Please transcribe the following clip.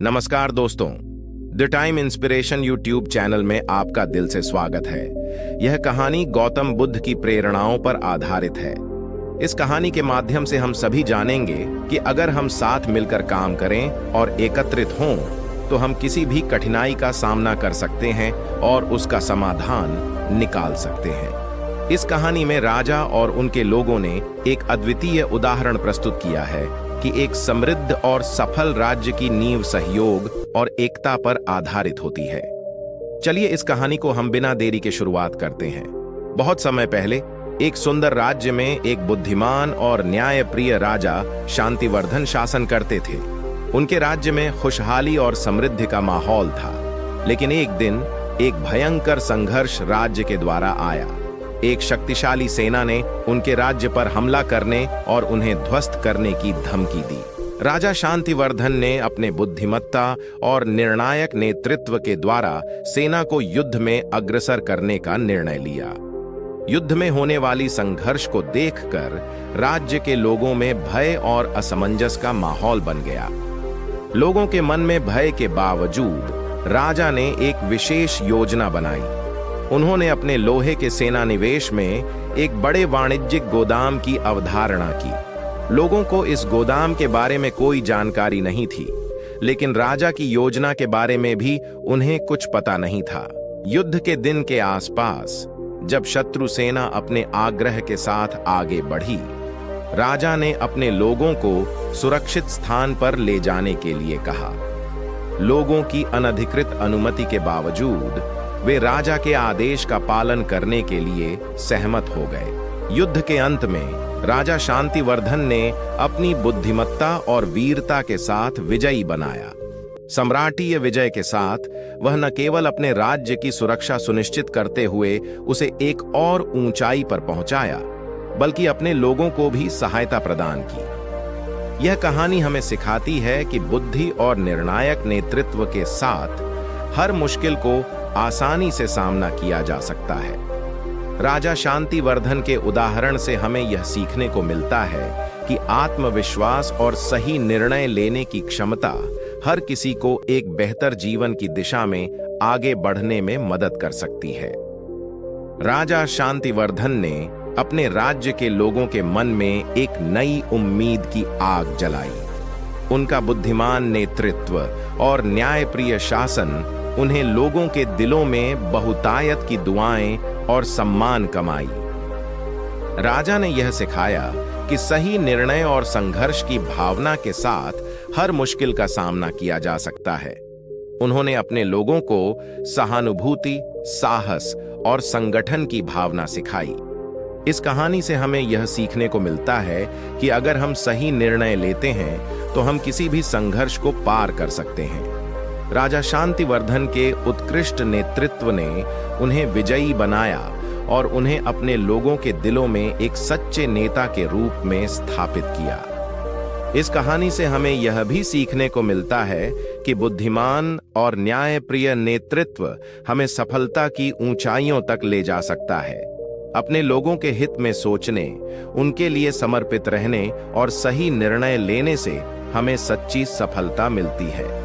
नमस्कार दोस्तों, the time inspiration YouTube channel में आपका दिल से स्वागत है। यह कहानी गौतम बुद्ध की प्रेरणाओं पर आधारित है। इस कहानी के माध्यम से हम सभी जानेंगे कि अगर हम साथ मिलकर काम करें और एकत्रित हों तो हम किसी भी कठिनाई का सामना कर सकते हैं और उसका समाधान निकाल सकते हैं। इस कहानी में राजा और उनके लोगों ने एक अद्वितीय उदाहरण प्रस्तुत किया है कि एक समृद्ध और सफल राज्य की नींव सहयोग और एकता पर आधारित होती है। चलिए इस कहानी को हम बिना देरी के शुरुआत करते हैं। बहुत समय पहले एक सुंदर राज्य में एक बुद्धिमान और न्यायप्रिय राजा शांतिवर्धन शासन करते थे। उनके राज्य में खुशहाली और समृद्धि का माहौल था, लेकिन एक दिन एक भयंकर संघर्ष राज्य के द्वारा आया। एक शक्तिशाली सेना ने उनके राज्य पर हमला करने और उन्हें ध्वस्त करने की धमकी दी। राजा शांतिवर्धन ने अपने बुद्धिमत्ता और निर्णायक नेतृत्व के द्वारा सेना को युद्ध में अग्रसर करने का निर्णय लिया। युद्ध में होने वाली संघर्ष को देखकर राज्य के लोगों में भय और असमंजस का माहौल बन गया। लोगों के मन में भय के बावजूद राजा ने एक विशेष योजना बनाई। उन्होंने अपने लोहे के सेना निवेश में एक बड़े वाणिज्यिक गोदाम की अवधारणा की। लोगों को इस गोदाम के बारे में कोई जानकारी नहीं थी, लेकिन राजा की योजना के बारे में भी उन्हें कुछ पता नहीं था। युद्ध के दिन के आसपास जब शत्रु सेना अपने आग्रह के साथ आगे बढ़ी, राजा ने अपने लोगों को सुरक्षित स्थान पर ले जाने के लिए कहा। लोगों की अनधिकृत अनुमति के बावजूद वे राजा के आदेश का पालन करने के लिए सहमत हो गए। युद्ध के अंत में राजा शांतिवर्धन ने अपनी बुद्धिमत्ता और वीरता के साथ विजयी बनाया। सम्राटीय विजय के साथ वह न केवल अपने राज्य की सुरक्षा सुनिश्चित करते हुए उसे एक और ऊंचाई पर पहुंचाया, बल्कि अपने लोगों को भी सहायता प्रदान की। यह कहानी हमें सिखाती है कि बुद्धि और निर्णायक नेतृत्व के साथ हर मुश्किल को आसानी से सामना किया जा सकता है। राजा शांतिवर्धन के उदाहरण से हमें यह सीखने को मिलता है कि आत्मविश्वास और सही निर्णय लेने की क्षमता हर किसी को एक बेहतर जीवन की दिशा में आगे बढ़ने में मदद कर सकती है। राजा शांतिवर्धन ने अपने राज्य के लोगों के मन में एक नई उम्मीद की आग जलाई। उनका बुद्धिमान नेतृत्व और न्यायप्रिय शासन उन्हें लोगों के दिलों में बहुतायत की दुआएं और सम्मान कमाई। राजा ने यह सिखाया कि सही निर्णय और संघर्ष की भावना के साथ हर मुश्किल का सामना किया जा सकता है। उन्होंने अपने लोगों को सहानुभूति, साहस और संगठन की भावना सिखाई। इस कहानी से हमें यह सीखने को मिलता है कि अगर हम सही निर्णय लेते हैं तो हम किसी भी संघर्ष को पार कर सकते हैं। राजा शांतिवर्धन के उत्कृष्ट नेतृत्व ने उन्हें विजयी बनाया और उन्हें अपने लोगों के दिलों में एक सच्चे नेता के रूप में स्थापित किया। इस कहानी से हमें यह भी सीखने को मिलता है कि बुद्धिमान और न्यायप्रिय नेतृत्व हमें सफलता की ऊंचाइयों तक ले जा सकता है। अपने लोगों के हित में सोचने, उनके लिए समर्पित रहने और सही निर्णय लेने से हमें सच्ची सफलता मिलती है।